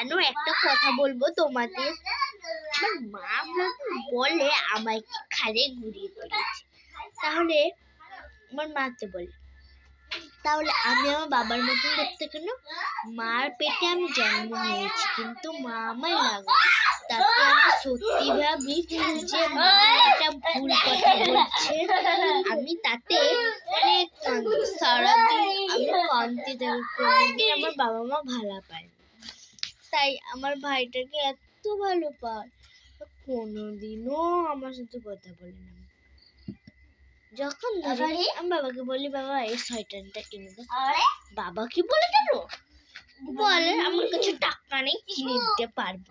জানো একটা কথা বলবো তোমাদের। আমার মা বলে আমায় কি খালে ঘুরিয়ে তুলেছে, তাহলে আমার মাকে বলে তাহলে আমি আমার বাবার মতন দেখতে কেন? মার পেটে আমি জন্ম হয়েছি, কিন্তু মা আমায় লাগে। তাতে আমি সত্যি ভাবি যে মা এটা ভুল কথা বলছে। আমি তাতে অনেক সারাদিন আমি কাঁদতে থাকি, কোনোদিন আমার বাবা মা ভালো পায় না। তাই আমার ভাইটাকে এত ভালো পায়, কোনোদিনও আমার সাথে কথা বলে না। যখন ধরি আমি বাবাকে বলি, বাবা এই সোয়েটারটা কিনে দাও। বাবা কি বলে জানো? বলে আমার কাছে টাকা নেই, কিনে দিতে পারবো।